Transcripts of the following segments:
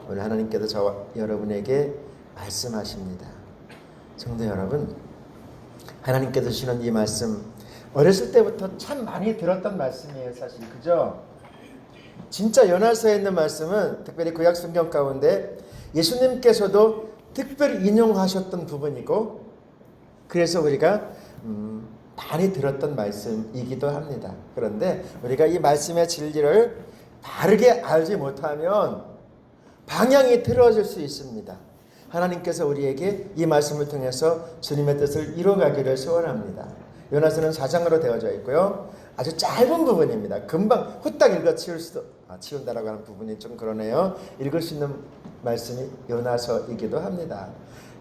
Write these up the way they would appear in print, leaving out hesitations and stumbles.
오늘 하나님께서 저와 여러분에게 말씀하십니다. 성도 여러분, 하나님께서 주시는 이 말씀 어렸을 때부터 참 많이 들었던 말씀이에요. 사실 그죠? 진짜 요나서에 있는 말씀은 특별히 구약 성경 가운데 예수님께서도 특별히 인용하셨던 부분이고, 그래서 우리가 많이 들었던 말씀이기도 합니다. 그런데 우리가 이 말씀의 진리를 바르게 알지 못하면 방향이 틀어질 수 있습니다. 하나님께서 우리에게 이 말씀을 통해서 주님의 뜻을 이루어가기를 소원합니다. 요나서는 4장으로 되어져 있고요. 아주 짧은 부분입니다. 금방 후딱 읽어 치운다라고 하는 부분이 좀 그러네요. 읽을 수 있는 말씀이 요나서이기도 합니다.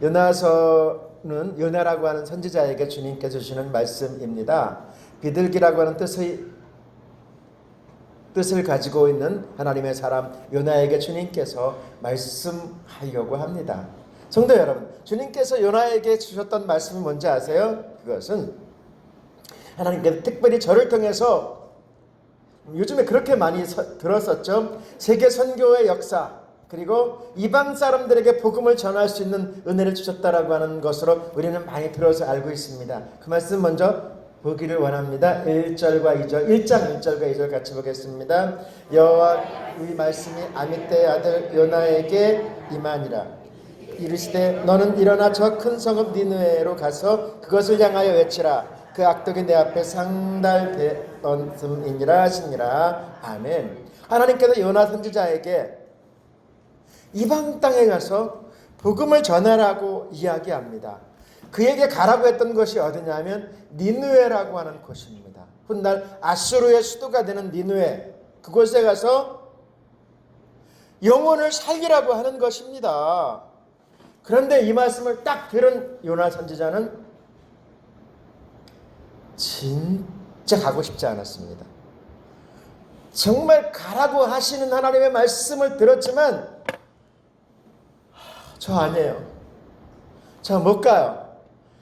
요나서는 요나라고 하는 선지자에게 주님께서 주시는 말씀입니다. 비둘기라고 하는 뜻을 가지고 있는 하나님의 사람 요나에게 주님께서 말씀하려고 합니다. 성도 여러분, 주님께서 요나에게 주셨던 말씀이 뭔지 아세요? 그것은 하나님께서 특별히 저를 통해서 요즘에 그렇게 많이 들었었죠. 세계 선교의 역사, 그리고 이방 사람들에게 복음을 전할 수 있는 은혜를 주셨다라고 하는 것으로 우리는 많이 들어서 알고 있습니다. 그 말씀 먼저 보기를 원합니다. 1절과 2절, 1장 1절과 2절 같이 보겠습니다. 여호와의 말씀이 아미떼의 아들 요나에게 임하니라. 이르시되 너는 일어나 저 큰 성읍 니느웨로 가서 그것을 향하여 외치라. 그 악독이 내 앞에 상달되었음이니라 하시니라. 아멘. 하나님께서 요나 선지자에게 이방 땅에 가서 복음을 전하라고 이야기합니다. 그에게 가라고 했던 것이 어디냐면 니느웨라고 하는 곳입니다. 훗날 아수르의 수도가 되는 니느웨, 그곳에 가서 영혼을 살리라고 하는 것입니다. 그런데 이 말씀을 딱 들은 요나 선지자는 진짜 가고 싶지 않았습니다. 정말 가라고 하시는 하나님의 말씀을 들었지만 저 아니에요. 저 못 가요.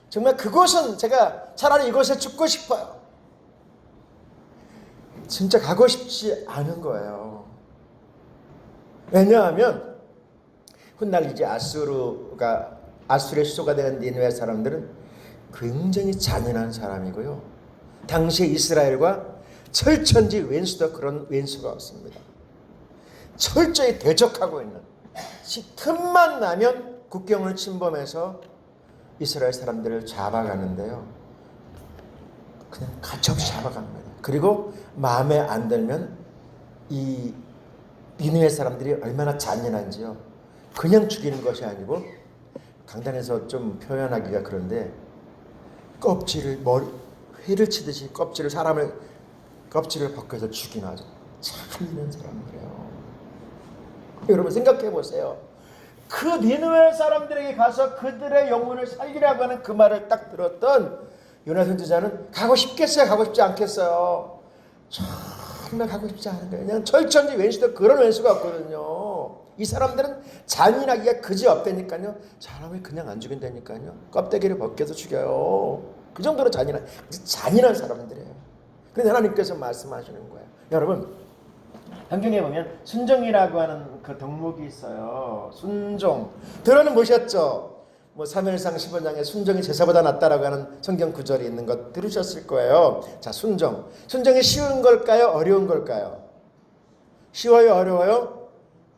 정말 그곳은 제가 차라리 이곳에 죽고 싶어요. 진짜 가고 싶지 않은 거예요. 왜냐하면 훗날 이제 아수르의 수도가 되는 니느웨 사람들은 굉장히 잔인한 사람이고요. 당시 이스라엘과 철천지 왼수도 그런 왼수가 없습니다. 철저히 대적하고 있는, 틈만 나면 국경을 침범해서 이스라엘 사람들을 잡아가는데요. 그냥 가차없이 잡아갑니다. 그리고 마음에 안 들면 이 니느웨 사람들이 얼마나 잔인한지요. 그냥 죽이는 것이 아니고, 강단에서 좀 표현하기가 그런데 회를 치듯이 사람을 껍질을 벗겨서 죽이는 아주 잔인한 사람이에요. 여러분 생각해 보세요. 그 니느웨 사람들에게 가서 그들의 영혼을 살리라고 하는 그 말을 딱 들었던 요나 선지자는 가고 싶겠어요? 가고 싶지 않겠어요? 정말 가고 싶지 않은 거예요. 그냥 철천지 왼수도 그런 왼수가 없거든요. 이 사람들은 잔인하기가 그지 없다니까요. 사람을 그냥 안 죽인다니까요. 껍데기를 벗겨서 죽여요. 그 정도로 잔인한 사람들이에요. 그런데 하나님께서 말씀하시는 거예요. 여러분, 성경에 보면 순종이라고 하는 그 덕목이 있어요. 순종. 들어는 보셨죠? 사무엘상 15장에 순종이 제사보다 낫다라고 하는 성경 구절이 있는 것 들으셨을 거예요. 자, 순종. 순종이 쉬운 걸까요? 어려운 걸까요? 쉬워요? 어려워요?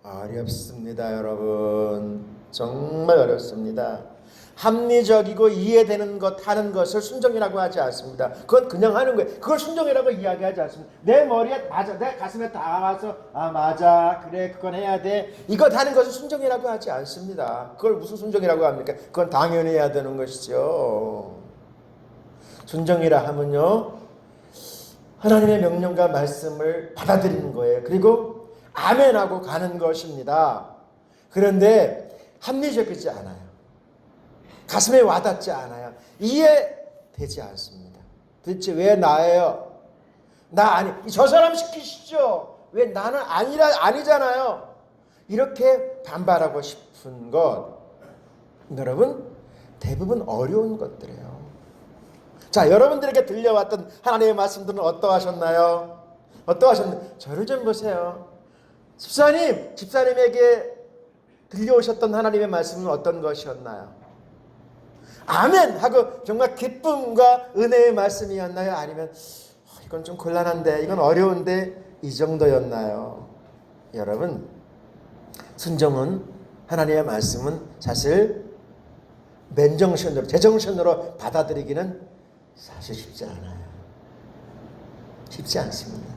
어렵습니다, 여러분. 정말 어렵습니다. 합리적이고 이해되는 것 하는 것을 순종이라고 하지 않습니다. 그건 그냥 하는 거예요. 그걸 순종이라고 이야기하지 않습니다. 내 머리에 맞아, 내 가슴에 다 와서 맞아, 그래, 그건 해야 돼, 이거 하는 것을 순종이라고 하지 않습니다. 그걸 무슨 순종이라고 합니까? 그건 당연히 해야 되는 것이죠. 순종이라 하면요, 하나님의 명령과 말씀을 받아들이는 거예요. 그리고 아멘하고 가는 것입니다. 그런데 합리적이지 않아요. 가슴에 와닿지 않아요. 이해되지 않습니다. 도대체 왜 나예요? 나 아니, 저 사람 시키시죠. 왜 나는 아니잖아요. 이렇게 반발하고 싶은 것, 여러분, 대부분 어려운 것들이에요. 자, 여러분들에게 들려왔던 하나님의 말씀들은 어떠하셨나요? 저를 좀 보세요. 집사님에게 들려오셨던 하나님의 말씀은 어떤 것이었나요? 아멘 하고 정말 기쁨과 은혜의 말씀이었나요? 아니면 이건 좀 곤란한데, 이건 어려운데, 이 정도였나요? 여러분, 순종은, 하나님의 말씀은 사실 맨정신으로, 제정신으로 받아들이기는 사실 쉽지 않아요. 쉽지 않습니다.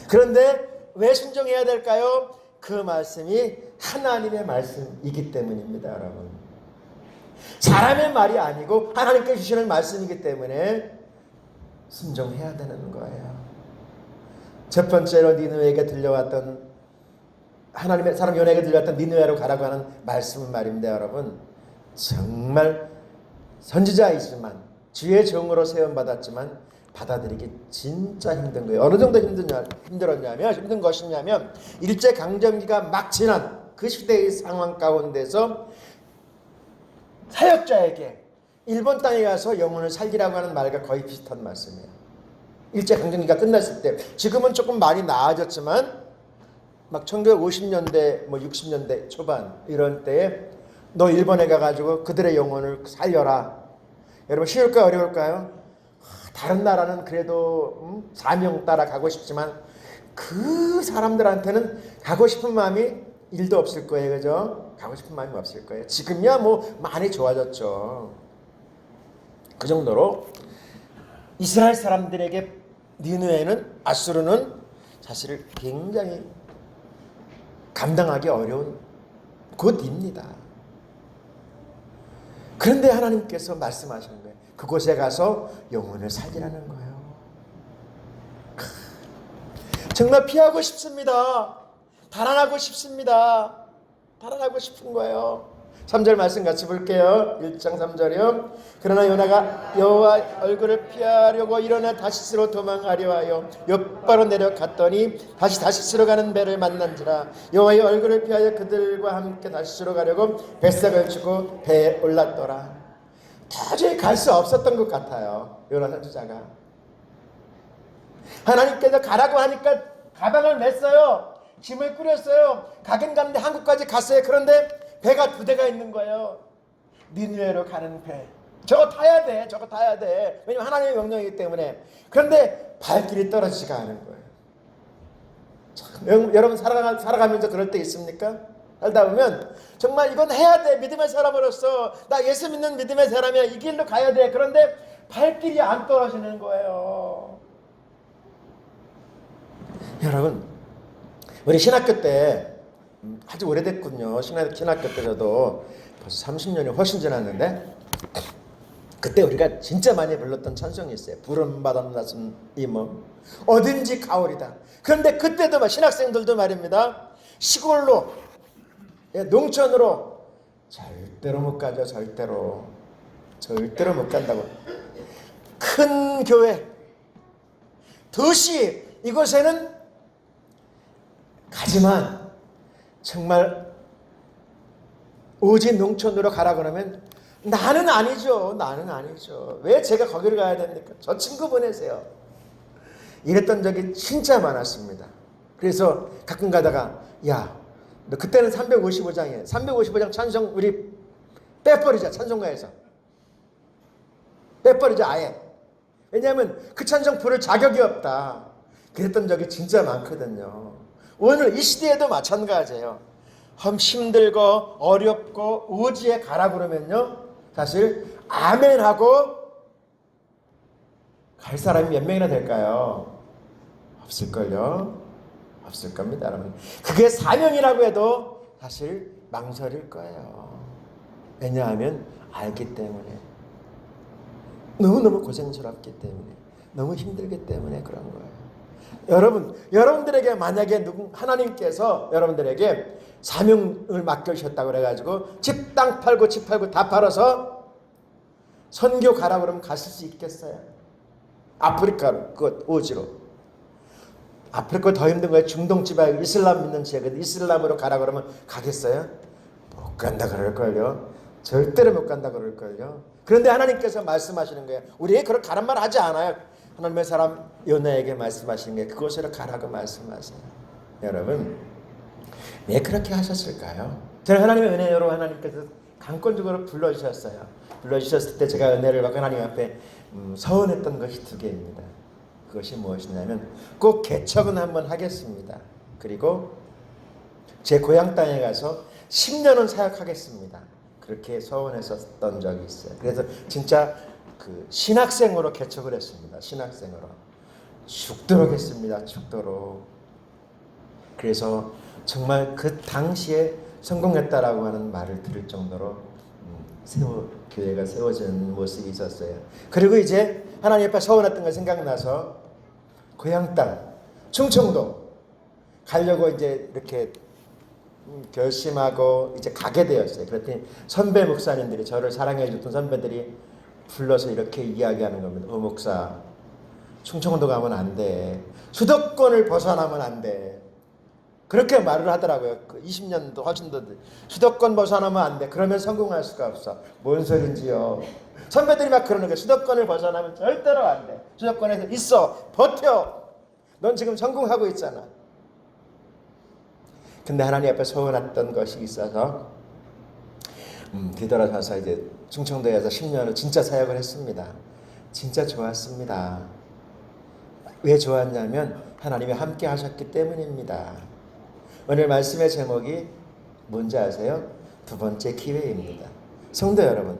그런데 왜 순종해야 될까요? 그 말씀이 하나님의 말씀이기 때문입니다, 여러분. 사람의 말이 아니고 하나님께 주시는 말씀이기 때문에 순종해야 되는 거예요. 첫 번째로 니느웨에게 들려왔던, 하나님의 사람 요나에게 들려왔던 니느웨로 가라고 하는 말씀은 말입니다, 여러분. 정말 선지자이지만 주의 종으로 세움받았지만 받아들이기 진짜 힘든 거예요. 어느 정도 힘들었냐면, 힘든 것이냐면 일제강점기가 막 지난 그 시대의 상황 가운데서 사역자에게 일본 땅에 가서 영혼을 살리라고 하는 말과 거의 비슷한 말씀이에요. 일제강점기가 끝났을 때, 지금은 조금 많이 나아졌지만 막 1950년대 60년대 초반 이런 때에 너 일본에 가가지고 그들의 영혼을 살려라. 여러분, 쉬울까요? 어려울까요? 다른 나라는 그래도 사명 따라 가고 싶지만 그 사람들한테는 가고 싶은 마음이 일도 없을 거예요. 그죠? 가고 싶은 마음이 없을 거예요. 지금이야 많이 좋아졌죠. 그 정도로 이스라엘 사람들에게 니느웨는, 아수르는 사실 굉장히 감당하기 어려운 곳입니다. 그런데 하나님께서 말씀하시는 거예요. 그곳에 가서 영혼을 살리라는 거예요. 정말 피하고 싶습니다. 달아나고 싶습니다. 달아나고 싶은 거예요. 3절 말씀 같이 볼게요. 1장 3절이요. 그러나 요나가 여호와 얼굴을 피하려고 일어나 다시스로 도망하려 하여 옆바로 내려갔더니 다시 다시스로 가는 배를 만난지라. 여호와의 얼굴을 피하여 그들과 함께 다시스로 가려고 뱃삭을 주고 배에 올랐더라. 도저히 갈 수 없었던 것 같아요, 요나 선지자가. 하나님께서 가라고 하니까 가방을 맸어요. 짐을 꾸렸어요. 가긴 갔는데 한국까지 갔어요. 그런데 배가 2대가 있는 거예요. 니느웨로 가는 배. 저거 타야 돼. 저거 타야 돼. 왜냐면 하나님의 명령이기 때문에. 그런데 발길이 떨어지지가 않은 거예요. 참, 여러분 살아가면서 그럴 때 있습니까? 살다 보면 정말 이건 해야 돼. 믿음의 사람으로서 나 예수 믿는 믿음의 사람이야. 이 길로 가야 돼. 그런데 발길이 안 떨어지는 거예요. 여러분, 우리 신학교 때 아주 오래됐군요. 신학교 때 저도 벌써 30년이 훨씬 지났는데, 그때 우리가 진짜 많이 불렀던 찬송이 있어요. 부름 받았나은 이 몸 어딘지 가오리다. 그런데 그때도 신학생들도 말입니다, 시골로, 농촌으로 절대로 못 가죠. 절대로 못 간다고. 큰 교회, 도시, 이곳에는 가지만 정말 오직 농촌으로 가라 그러면 나는 아니죠. 왜 제가 거기를 가야 됩니까? 저 친구 보내세요. 이랬던 적이 진짜 많았습니다. 그래서 가끔 가다가, 야, 너 그때는 355장이에요. 355장 찬송 우리 빼버리자. 찬송가에서 빼버리자 아예. 왜냐하면 그 찬송 부를 자격이 없다. 그랬던 적이 진짜 많거든요. 오늘 이 시대에도 마찬가지예요. 힘들고 어렵고 오지에 가라 그러면요, 사실 아멘하고 갈 사람이 몇 명이나 될까요? 없을걸요. 없을 겁니다, 여러분. 그게 사명이라고 해도 사실 망설일 거예요. 왜냐하면 알기 때문에, 너무너무 고생스럽기 때문에, 너무 힘들기 때문에 그런 거예요. 여러분들에게 만약에 하나님께서 여러분들에게 사명을 맡겨주셨다고 그래가지고 집 땅 팔고 다 팔아서 선교 가라 그러면 가실 수 있겠어요? 아프리카로, 그것 오지로. 아프리카 더 힘든 거예요. 중동 지방 이슬람 믿는 지역, 이슬람으로 가라 그러면 가겠어요? 못 간다 그럴걸요. 절대로 못 간다 그럴걸요. 그런데 하나님께서 말씀하시는 거예요. 우리에게 그렇게 가란 말 하지 않아요. 하나님의 사람 요나에게 말씀하시는 게 그곳으로 가라고 말씀하세요. 여러분, 왜 그렇게 하셨을까요? 저는 하나님의 은혜로 하나님께서 강권적으로 불러주셨어요. 불러주셨을 때 제가 은혜를 받고 하나님 앞에 서원했던 것이 두 개입니다. 그것이 무엇이냐면 꼭 개척은 한번 하겠습니다. 그리고 제 고향 땅에 가서 10년은 사역하겠습니다. 그렇게 서원했었던 적이 있어요. 그래서 진짜 그 신학생으로 개척을 했습니다. 신학생으로 죽도록 했습니다. 죽도록. 그래서 정말 그 당시에 성공했다라고 하는 말을 들을 정도로 교회가 세워진 모습이 있었어요. 그리고 이제 하나님 앞에 서원했던 거 생각나서 고향 땅 충청도 가려고 이제 이렇게 결심하고 이제 가게 되었어요. 그랬더니 선배 목사님들이, 저를 사랑해 줬던 선배들이 불러서 이렇게 이야기하는 겁니다. 목사, 충청도 가면 안 돼. 수도권을 벗어나면 안 돼. 그렇게 말을 하더라고요. 20년도 훨씬 더. 수도권 벗어나면 안 돼. 그러면 성공할 수가 없어. 뭔 소린지요. 선배들이 막 그러는 거예요. 수도권을 벗어나면 절대로 안 돼. 수도권에서 있어. 버텨. 넌 지금 성공하고 있잖아. 근데 하나님 앞에 소원했던 것이 있어서 뒤돌아서서 이제 충청도에서 10년을 진짜 사역을 했습니다. 진짜 좋았습니다. 왜 좋았냐면 하나님이 함께 하셨기 때문입니다. 오늘 말씀의 제목이 뭔지 아세요? 두 번째 기회입니다. 성도 여러분,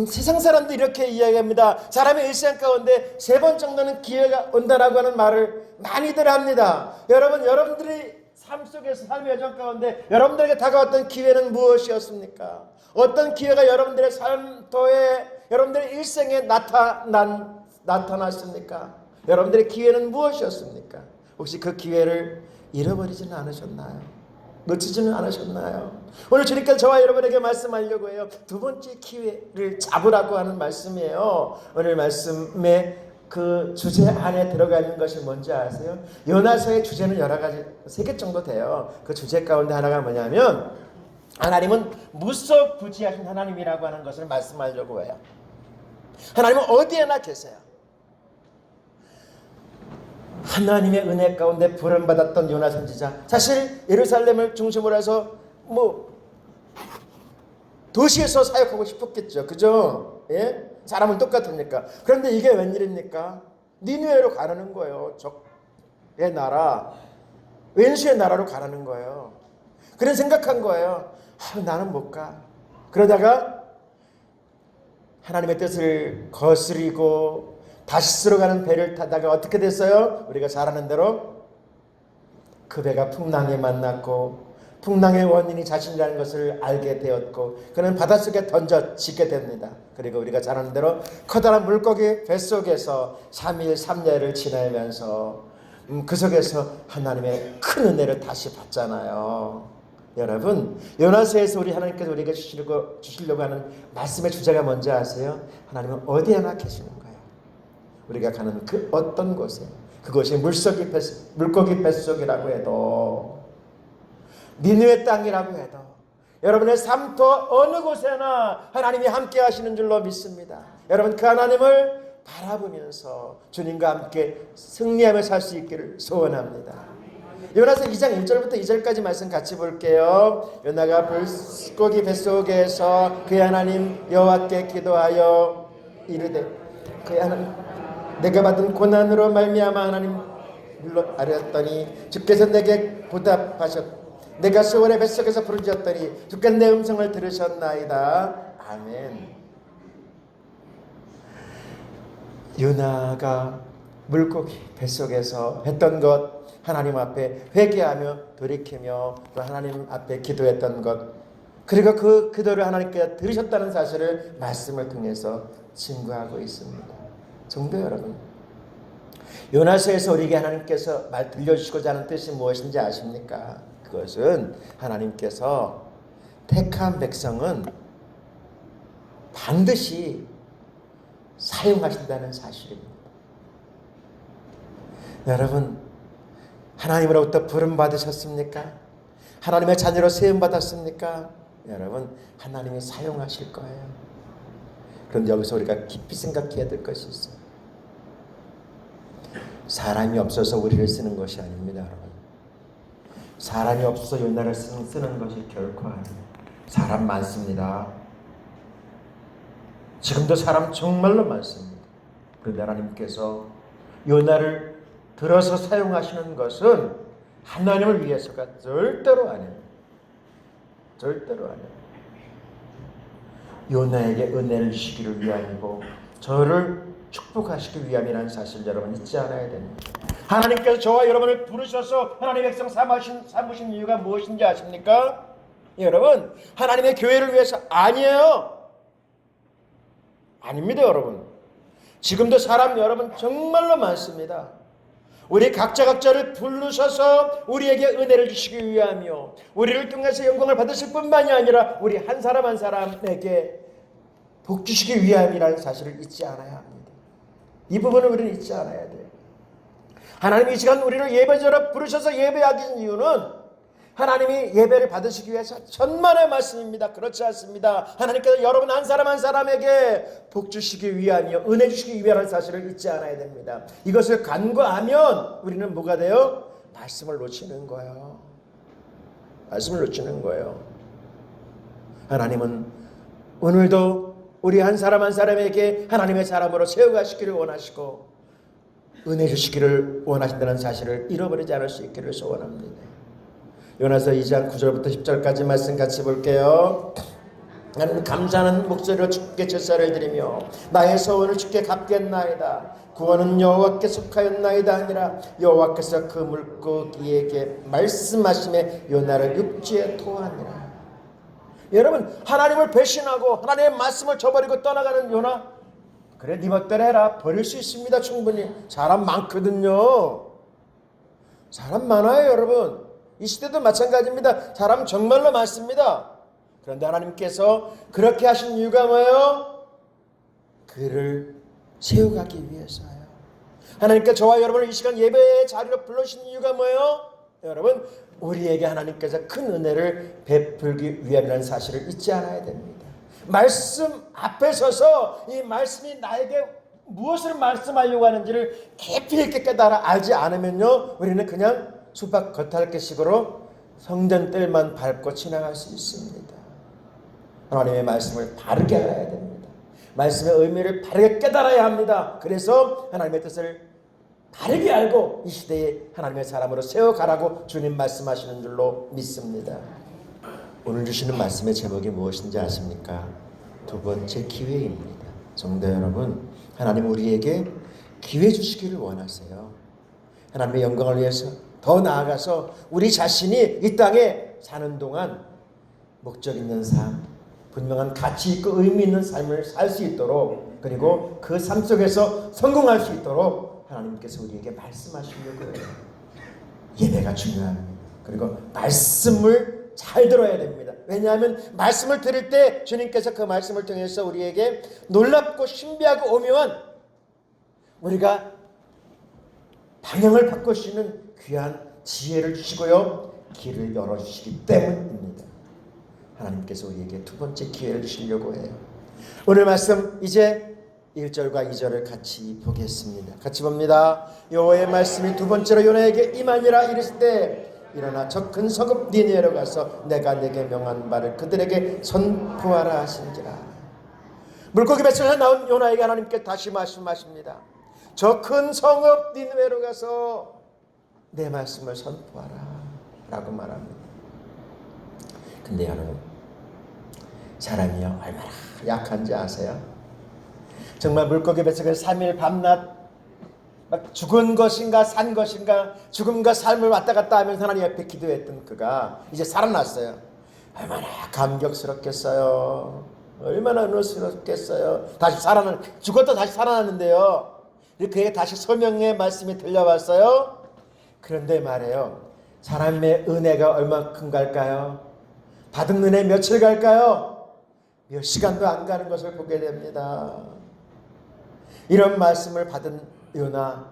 세상 사람도 이렇게 이야기합니다. 사람의 일생 가운데 3번 정도는 기회가 온다라고 하는 말을 많이들 합니다. 여러분, 여러분들이 삶 속에서 삶의 여정 가운데 여러분들에게 다가왔던 기회는 무엇이었습니까? 어떤 기회가 여러분들의 삶도에, 여러분들의 일생에 나타났습니까? 여러분들의 기회는 무엇이었습니까? 혹시 그 기회를 잃어버리지는 않으셨나요? 놓치지는 않으셨나요? 오늘 주님께서 저와 여러분에게 말씀하려고 해요. 두 번째 기회를 잡으라고 하는 말씀이에요. 오늘 말씀의 그 주제 안에 들어가 있는 것이 뭔지 아세요? 요나서의 주제는 여러 가지, 3개 정도 돼요. 그 주제 가운데 하나가 뭐냐면 하나님은 무소부지하신 하나님이라고 하는 것을 말씀하려고 해요. 하나님은 어디에나 계세요. 하나님의 은혜 가운데 부름받았던 요나 선지자, 사실 예루살렘을 중심으로 해서 도시에서 사역하고 싶었겠죠. 그죠? 예? 사람은 똑같으니까. 그런데 이게 웬일입니까? 니느웨로 가라는 거예요. 적의 나라, 왼수의 나라로 가라는 거예요. 그런 생각한 거예요. 나는 못 가. 그러다가 하나님의 뜻을 거스리고 다시스로 가는 배를 타다가 어떻게 됐어요? 우리가 잘 아는 대로 그 배가 풍랑에 만났고 풍랑의 원인이 자신이라는 것을 알게 되었고 그는 바닷속에 던져지게 됩니다. 그리고 우리가 잘 아는 대로 커다란 물고기 뱃속에서 3일 3夜를 지내면서 그 속에서 하나님의 큰 은혜를 다시 받잖아요. 여러분, 요나서에서 우리 하나님께서 우리에게 주시려고 하는 말씀의 주제가 뭔지 아세요? 하나님은 어디에나 계시는 거예요. 우리가 가는 그 어떤 곳에, 그것이 물고기 뱃속이라고 해도, 니느웨 땅이라고 해도, 여러분의 삶터 어느 곳에나 하나님이 함께 하시는 줄로 믿습니다. 여러분, 그 하나님을 바라보면서 주님과 함께 승리하며 살 수 있기를 소원합니다. 요나서 2장 1절부터 2절까지 말씀 같이 볼게요. 요나가 물고기 뱃속에서 그의 하나님 여호와께 기도하여 이르되, 그의 하나님, 내가 받은 고난으로 말미암아 하나님 물러아렸더니 주께서 내게 보답하셨. 내가 수월의 뱃속에서 부르짖었더니 주께서 내 음성을 들으셨나이다. 아멘. 요나가 물고기 뱃속에서 했던 것, 하나님 앞에 회개하며 돌이키며 또 하나님 앞에 기도했던 것, 그리고 그 기도를 하나님께 들으셨다는 사실을 말씀을 통해서 증거하고 있습니다. 성도 여러분, 요나서에서 우리에게 하나님께서 말 들려주시고자 하는 뜻이 무엇인지 아십니까? 그것은 하나님께서 택한 백성은 반드시 사용하신다는 사실입니다. 여러분, 하나님으로부터 부름 받으셨습니까? 하나님의 자녀로 세움 받았습니까? 여러분, 하나님이 사용하실 거예요. 그런데 여기서 우리가 깊이 생각해야 될 것이 있어요. 사람이 없어서 우리를 쓰는 것이 아닙니다, 여러분. 사람이 없어서 요나를 쓰는 것이 결코 아니에요. 사람 많습니다. 지금도 사람 정말로 많습니다. 그런데 하나님께서 요나를 들어서 사용하시는 것은 하나님을 위해서가 절대로 아니에요. 절대로 아니에요. 요나에게 은혜를 주시기를 위함이고 저를 축복하시기 위함이라는 사실 여러분 잊지 않아야 됩니다. 하나님께서 저와 여러분을 부르셔서 하나님의 백성 삼으신 이유가 무엇인지 아십니까? 여러분, 하나님의 교회를 위해서 아니에요. 아닙니다, 여러분. 지금도 사람 여러분 정말로 많습니다. 우리 각자를 부르셔서 우리에게 은혜를 주시기 위하며 우리를 통해서 영광을 받으실 뿐만이 아니라 우리 한 사람 한 사람에게 복 주시기 위함이라는 사실을 잊지 않아야 합니다. 이 부분을 우리는 잊지 않아야 돼요. 하나님이 이 시간 우리를 예배자로 부르셔서 예배하신 이유는 하나님이 예배를 받으시기 위해서 천만의 말씀입니다. 그렇지 않습니다. 하나님께서 여러분 한 사람 한 사람에게 복 주시기 위하며 은혜 주시기 위하는 사실을 잊지 않아야 됩니다. 이것을 간과하면 우리는 뭐가 돼요? 말씀을 놓치는 거예요. 말씀을 놓치는 거예요. 하나님은 오늘도 우리 한 사람 한 사람에게 하나님의 사람으로 세워가시기를 원하시고 은혜 주시기를 원하신다는 사실을 잃어버리지 않을 수 있기를 소원합니다. 요나서 2장 9절부터 10절까지 말씀 같이 볼게요. 나는 감사하는 목소리로 주께 제사를 드리며 나의 소원을 주께 갚겠나이다. 구원은 여호와께 속하였나이다 하니라. 여호와께서 그 물고기에게 말씀하시매 요나를 육지에 토하니라. 여러분, 하나님을 배신하고 하나님의 말씀을 저버리고 떠나가는 요나, 그래 네 멋대로 해라. 버릴 수 있습니다. 충분히. 사람 많거든요. 사람 많아요, 여러분. 이 시대도 마찬가지입니다. 사람 정말로 많습니다. 그런데 하나님께서 그렇게 하신 이유가 뭐예요? 그를 세워가기 위해서요. 하나님께서 저와 여러분을 이 시간 예배의 자리로 불러주신 이유가 뭐예요? 여러분, 우리에게 하나님께서 큰 은혜를 베풀기 위함이라는 사실을 잊지 않아야 됩니다. 말씀 앞에 서서 이 말씀이 나에게 무엇을 말씀하려고 하는지를 깊이 있게 깨달아 알지 않으면요, 우리는 그냥 수박 겉핥기식으로 성전뜰만 밟고 지나갈 수 있습니다. 하나님의 말씀을 바르게 알아야 됩니다. 말씀의 의미를 바르게 깨달아야 합니다. 그래서 하나님의 뜻을 바르게 알고 이 시대에 하나님의 사람으로 세워가라고 주님 말씀하시는 줄로 믿습니다. 오늘 주시는 말씀의 제목이 무엇인지 아십니까? 두 번째 기회입니다. 성도 여러분, 하나님 우리에게 기회 주시기를 원하세요. 하나님의 영광을 위해서 더 나아가서 우리 자신이 이 땅에 사는 동안 목적 있는 삶, 분명한 가치 있고 의미 있는 삶을 살 수 있도록, 그리고 그 삶 속에서 성공할 수 있도록 하나님께서 우리에게 말씀하시려고 해요. 예배가 중요합니다. 그리고 말씀을 잘 들어야 됩니다. 왜냐하면 말씀을 들을 때 주님께서 그 말씀을 통해서 우리에게 놀랍고 신비하고 오묘한 우리가 방향을 바꿀 수 있는 귀한 지혜를 주시고요, 길을 열어주시기 때문입니다. 하나님께서 우리에게 두 번째 기회를 주시려고 해요. 오늘 말씀 이제 1절과 2절을 같이 보겠습니다. 같이 봅니다. 여호와의 말씀이 두 번째로 요나에게 임하니라. 이르실 때 일어나 저 큰 성읍 니느웨로 가서 내가 내게 명한 바를 그들에게 선포하라 하신지라. 물고기 뱃속에서 나온 요나에게 하나님께 다시 말씀하십니다. 저 큰 성읍 니느웨로 가서 내 말씀을 선포하라 라고 말합니다. 근데 여러분, 사람이요 얼마나 약한지 아세요? 정말 물고기 뱃속에서 3일 밤낮 막 죽은 것인가 산 것인가 죽음과 삶을 왔다 갔다 하면서 하나님 앞에 기도했던 그가 이제 살아났어요. 얼마나 감격스럽겠어요. 얼마나 은혜스럽겠어요. 다시 죽었다 다시 살아났는데요, 그에게 다시 소명의 말씀이 들려왔어요. 그런데 말해요, 사람의 은혜가 얼마큼 갈까요? 받은 은혜 며칠 갈까요? 몇 시간도 안 가는 것을 보게 됩니다. 이런 말씀을 받은 요나,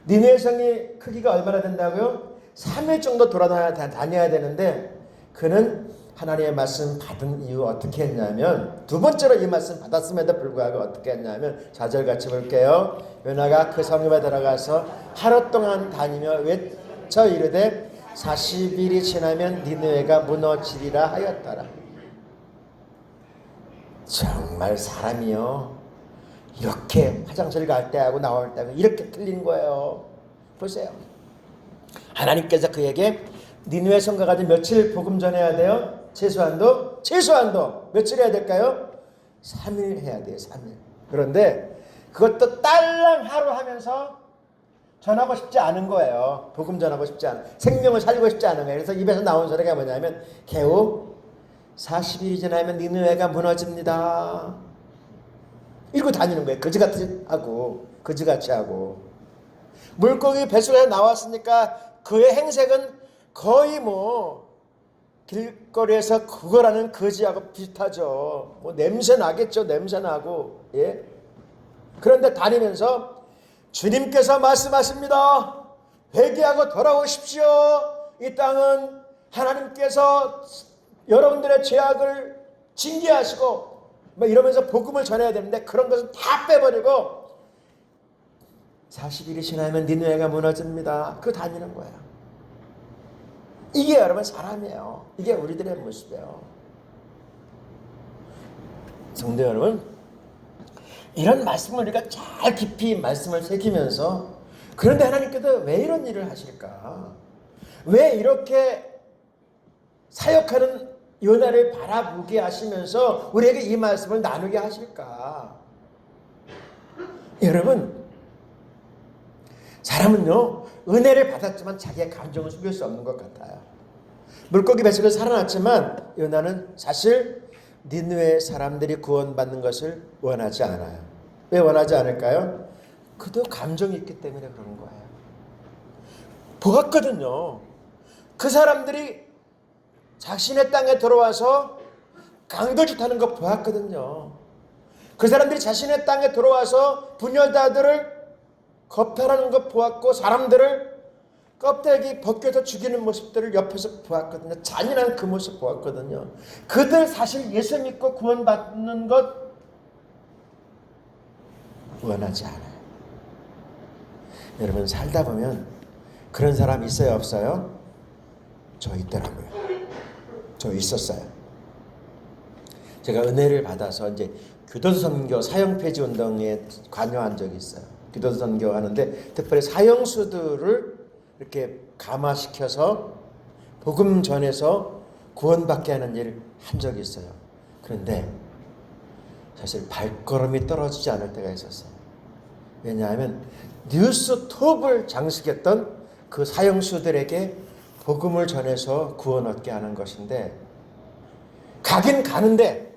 니느웨 성이 크기가 얼마나 된다고요? 3일 정도 돌아다녀야 되는데 그는 하나님의 말씀 받은 이후 어떻게 했냐면, 두 번째로 이 말씀 받았음에도 불구하고 어떻게 했냐면 4절 같이 볼게요. 요나가 그 성읍에 들어가서 하루 동안 다니며 외쳐 이르되 40일이 지나면 니느웨가 무너지리라 하였더라. 정말 사람이요, 이렇게 화장실 갈 때하고 나올 때하고 이렇게 틀린 거예요. 보세요. 하나님께서 그에게 니느웨 성가가 며칠 복음 전해야 돼요? 최소한도 며칠 해야 될까요? 3일 해야 돼요. 3일. 그런데 그것도 딸랑 하루 하면서 전하고 싶지 않은 거예요. 복음 전하고 싶지 않은, 생명을 살리고 싶지 않은 거예요. 그래서 입에서 나온 소리가 뭐냐면 겨우 40일이 지나면 니느웨가 무너집니다. 이러고 다니는 거예요. 그지같이 하고. 물고기 뱃속에서 나왔으니까 그의 행색은 거의 뭐 길거리에서 그거라는 거지하고 비슷하죠. 뭐 냄새 나겠죠. 냄새 나고. 예. 그런데 다니면서 주님께서 말씀하십니다. 회개하고 돌아오십시오. 이 땅은 하나님께서 여러분들의 죄악을 징계하시고 뭐 이러면서 복음을 전해야 되는데 그런 것은 다 빼버리고 40일이 지나면 니느웨가 무너집니다. 그거 다니는 거야. 이게 여러분 사람이에요. 이게 우리들의 모습이에요. 성도 여러분, 이런 말씀을 우리가 잘 깊이 말씀을 새기면서, 그런데 하나님께서 왜 이런 일을 하실까? 왜 이렇게 사역하는 요나를 바라보게 하시면서 우리에게 이 말씀을 나누게 하실까? 여러분, 사람은요, 은혜를 받았지만 자기의 감정을 숨길 수 없는 것 같아요. 물고기 뱃속에서 살아났지만 요나는 사실 니느웨 사람들이 구원받는 것을 원하지 않아요. 왜 원하지 않을까요? 그도 감정이 있기 때문에 그런 거예요. 보았거든요. 그 사람들이 자신의 땅에 들어와서 강도짓 하는 거 보았거든요. 그 사람들이 자신의 땅에 들어와서 분열자들을 겁탈하는 것 보았고, 사람들을 껍데기 벗겨서 죽이는 모습들을 옆에서 보았거든요. 잔인한 그 모습 보았거든요. 그들 사실 예수 믿고 구원받는 것 원하지 않아요. 여러분, 살다 보면 그런 사람 있어요, 없어요? 저 있더라고요. 저 있었어요. 제가 은혜를 받아서 이제 교도소 선교 사형 폐지 운동에 관여한 적이 있어요. 교도소 선교 하는데 특별히 사형수들을 이렇게 감화시켜서 복음 전해서 구원받게 하는 일을 한 적이 있어요. 그런데 사실 발걸음이 떨어지지 않을 때가 있었어요. 왜냐하면 뉴스 톱을 장식했던 그 사형수들에게 복음을 전해서 구원 얻게 하는 것인데, 가긴 가는데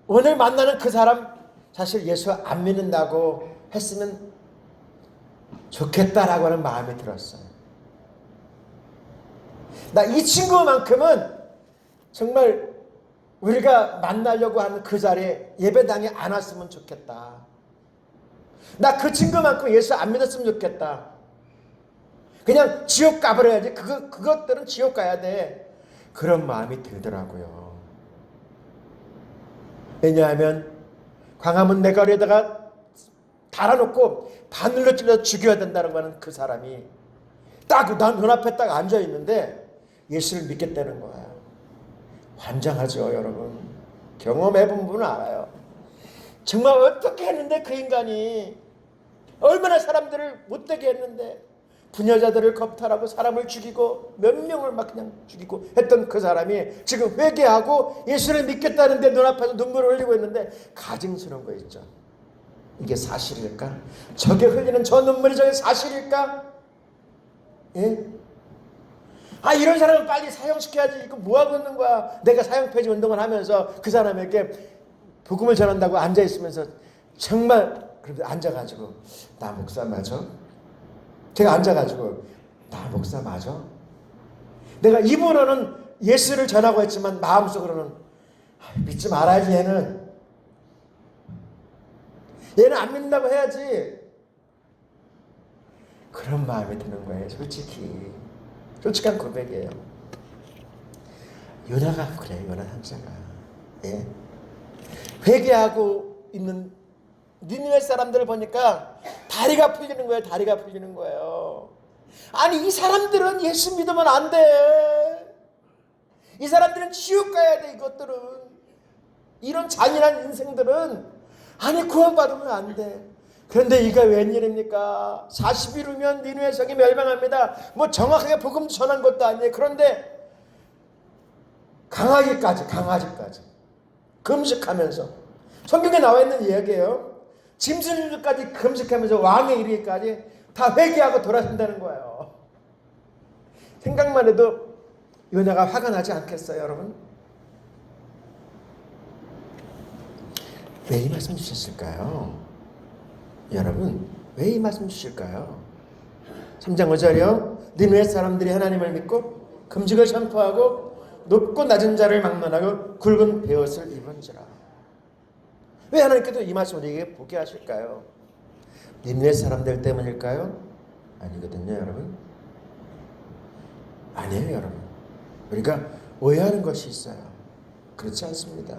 오늘 만나는 그 사람 사실 예수 안 믿는다고 했으면 좋겠다라고 하는 마음이 들었어요. 나 이 친구만큼은 정말 우리가 만나려고 하는 그 자리에 예배당에 안 왔으면 좋겠다. 나 그 친구만큼 예수 안 믿었으면 좋겠다. 그냥 지옥 가버려야지. 그것들은 지옥 가야 돼. 그런 마음이 들더라고요. 왜냐하면 광화문 내거리에다가 달아놓고 바늘로 찔러 죽여야 된다는 거는 그 사람이 딱 난 눈앞에 딱 앉아있는데 예수를 믿겠다는 거예요. 환장하죠, 여러분. 경험해본 분은 알아요. 정말 어떻게 했는데 그 인간이 얼마나 사람들을 못되게 했는데, 분여자들을 겁탈하고 사람을 죽이고 몇 명을 막 그냥 죽이고 했던 그 사람이 지금 회개하고 예수를 믿겠다는데 눈앞에서 눈물을 흘리고 있는데 가증스러운 거 있죠. 이게 사실일까? 저게 흘리는 저 눈물이 저게 사실일까? 예? 아, 이런 사람은 빨리 사형시켜야지. 이거 뭐하고 있는 거야? 내가 사형폐지 운동을 하면서 그 사람에게 복음을 전한다고 앉아있으면서 정말 그런데 앉아가지고 나 목사 맞아? 제가 앉아가지고 나 목사 맞아? 내가 입으로는 예수를 전하고 했지만 마음속으로는 믿지 말아야지. 얘는 안 믿는다고 해야지. 그런 마음이 드는 거예요. 솔직한 고백이에요. 요나가 그래요. 요나 형제가. 예. 회개하고 있는 니느웨 사람들을 보니까 다리가 풀리는 거예요. 다리가 풀리는 거예요. 아니, 이 사람들은 예수 믿으면 안 돼. 이 사람들은 지옥 가야 돼. 이것들은 이런 잔인한 인생들은 아니 구원받으면 안 돼. 그런데 이게 웬일입니까? 40일 후면 니느웨 성이 멸망합니다. 뭐 정확하게 복음 전한 것도 아니에요. 그런데 강아지까지 금식하면서 성경에 나와 있는 이야기예요. 짐승들까지 금식하면서 왕에 이르기까지 다 회개하고 돌아선다는 거예요. 생각만 해도 요나가 화가 나지 않겠어요, 여러분? 왜 이 말씀 주셨을까요? 여러분, 왜 이 말씀 주실까요? 3장 5절이요. 니느웨 사람들이 하나님을 믿고 금식을 선포하고 높고 낮은 자를 막론하고 굵은 베옷을 입은지라. 왜 하나님께서 이 말씀을 우리에게 보게 하실까요? 니느웨 사람들 때문일까요? 아니거든요, 여러분. 아니에요, 여러분. 우리가 오해하는 것이 있어요. 그렇지 않습니다.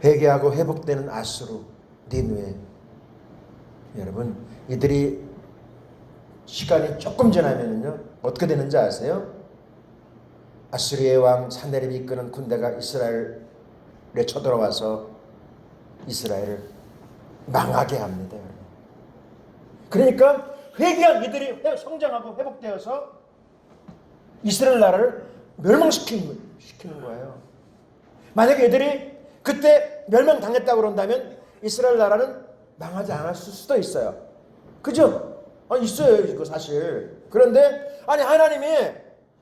회개하고 회복되는 아수르, 니느웨. 여러분, 이들이 시간이 조금 지나면요 어떻게 되는지 아세요? 아수리의 왕 산헤립이 이끄는 군대가 이스라엘에 쳐들어와서 이스라엘을 망하게 합니다. 여러분. 그러니까 회개한 이들이 성장하고 회복되어서 이스라엘 나라를 멸망시키는 거예요. 만약에 이들이 그때 멸망당했다고 그런다면 이스라엘 나라는 망하지 않았을 수도 있어요. 그죠? 있어요, 이거 사실. 그런데 아니 하나님이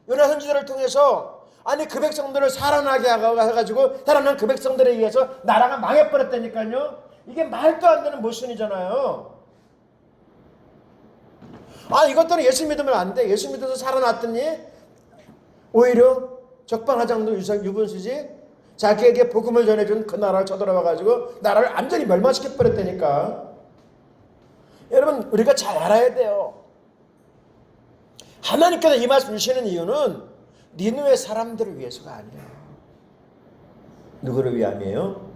요나 선지자를 통해서 아니 그 백성들을 살아나게 해가지고 살아난 그 백성들에 의해서 나라가 망해버렸다니까요. 이게 말도 안 되는 모순이잖아요. 이것들은 예수 믿으면 안 돼. 예수 믿어서 살아났더니 오히려 적방하장도 유분수지 자기에게 복음을 전해준 그 나라를 쳐들어와가지고 나라를 완전히 멸망시켜버렸다니까. 여러분, 우리가 잘 알아야 돼요. 하나님께서 이 말씀 주시는 이유는 니느웨 사람들을 위해서가 아니에요. 누구를 위함이에요?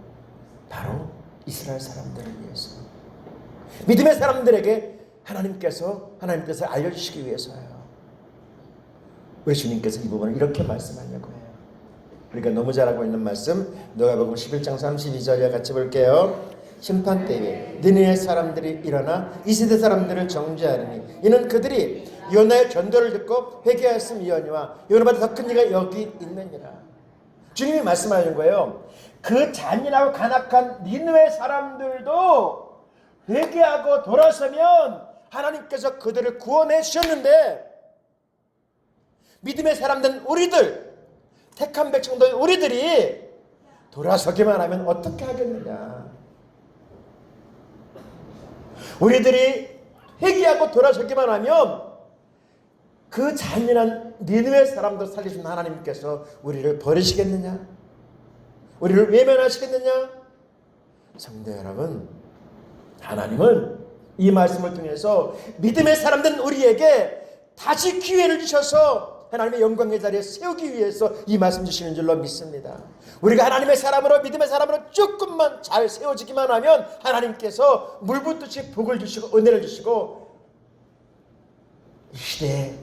바로 이스라엘 사람들을 위해서. 믿음의 사람들에게 하나님께서 하나님 뜻을 알려주시기 위해서예요. 우리 주님께서 이 부분을 이렇게 말씀하려고 해요. 우리가 너무 잘하고 있는 말씀 누가복음 11장 32절에 같이 볼게요. 심판 때에 니느웨 사람들이 일어나 이 세대 사람들을 정죄하리니 이는 그들이 요나의 전도를 듣고 회개하였음이오니와 요나보다 더 큰 이가 여기 있느니라. 주님이 말씀하는 거예요. 그 잔인하고 간악한 니느웨 사람들도 회개하고 돌아서면 하나님께서 그들을 구원해 주셨는데 믿음의 사람들은 우리들 택한 백성들 우리들이 돌아서기만 하면 어떻게 하겠느냐. 우리들이 회개하고 돌아서기만 하면 그 잔인한 니느웨 사람들 살리신 하나님께서 우리를 버리시겠느냐? 우리를 외면하시겠느냐? 성도 여러분, 하나님은 이 말씀을 통해서 믿음의 사람들은 우리에게 다시 기회를 주셔서 하나님의 영광의 자리에 세우기 위해서 이 말씀 주시는 줄로 믿습니다. 우리가 하나님의 사람으로 믿음의 사람으로 조금만 잘 세워지기만 하면 하나님께서 물 붓듯이 복을 주시고 은혜를 주시고 이 시대에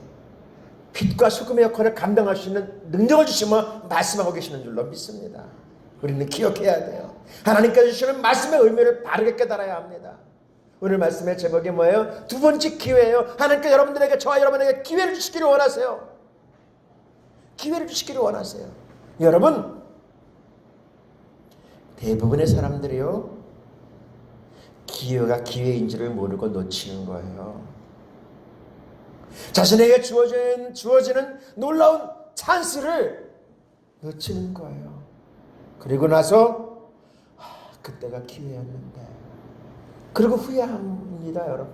빛과 소금의 역할을 감당할 수 있는 능력을 주시며 말씀하고 계시는 줄로 믿습니다. 우리는 기억해야 돼요. 하나님께서 주시는 말씀의 의미를 바르게 깨달아야 합니다. 오늘 말씀의 제목이 뭐예요? 두 번째 기회예요. 하나님께서 여러분들에게 저와 여러분에게 기회를 주시기를 원하세요. 기회를 주시기를 원하세요. 여러분, 대부분의 사람들이요 기회가 기회인지를 모르고 놓치는 거예요. 자신에게 주어지는 놀라운 찬스를 놓치는 거예요. 그리고 나서 그때가 기회였는데 그리고 후회합니다. 여러분,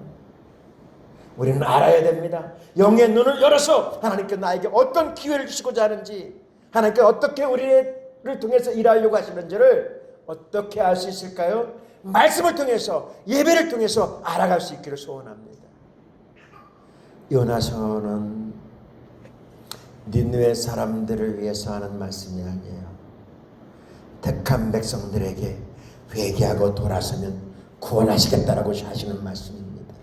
우리는 알아야 됩니다. 영의 눈을 열어서 하나님께 나에게 어떤 기회를 주시고자 하는지, 하나님께 어떻게 우리를 통해서 일하려고 하시는지를 어떻게 알 수 있을까요? 말씀을 통해서, 예배를 통해서 알아갈 수 있기를 소원합니다. 요나서는 니느웨 사람들을 위해서 하는 말씀이 아니에요. 택한 백성들에게 회개하고 돌아서면 구원하시겠다라고 하시는 말씀입니다.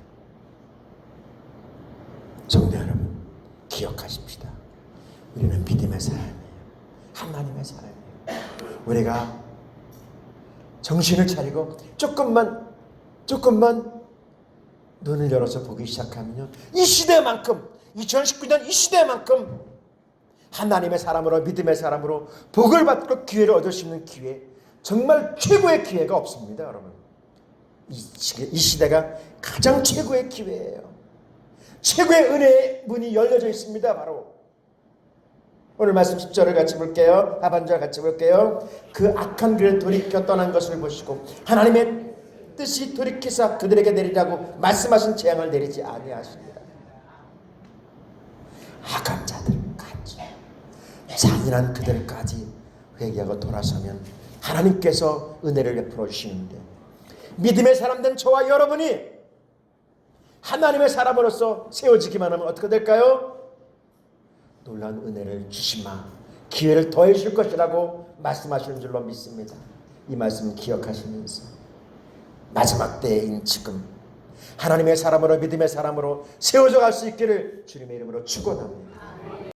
성도 여러분, 기억하십시다. 우리는 믿음의 사람이에요. 하나님의 사람이에요. 우리가 정신을 차리고 조금만 눈을 열어서 보기 시작하면요, 이 시대만큼, 2019년 이 시대만큼 하나님의 사람으로, 믿음의 사람으로 복을 받고 기회를 얻을 수 있는 기회, 정말 최고의 기회가 없습니다. 여러분, 이 시대가 가장 최고의 기회예요. 최고의 은혜의 문이 열려져 있습니다. 바로 오늘 말씀 10절을 같이 볼게요. 하반절 같이 볼게요. 그 악한 길을 돌이켜 떠난 것을 보시고 하나님의 뜻이 돌이키사 그들에게 내리라고 말씀하신 재앙을 내리지 아니하십니다. 악한 자들까지, 잔인한 그들까지 회개하고 돌아서면 하나님께서 은혜를 베풀어 주시는데, 믿음의 사람된 저와 여러분이 하나님의 사람으로서 세워지기만 하면 어떻게 될까요? 놀라운 은혜를 주시마, 기회를 더해 줄 것이라고 말씀하시는 줄로 믿습니다. 이 말씀 기억하시면서 마지막 때인 지금 하나님의 사람으로, 믿음의 사람으로 세워져 갈 수 있기를 주님의 이름으로 축원합니다.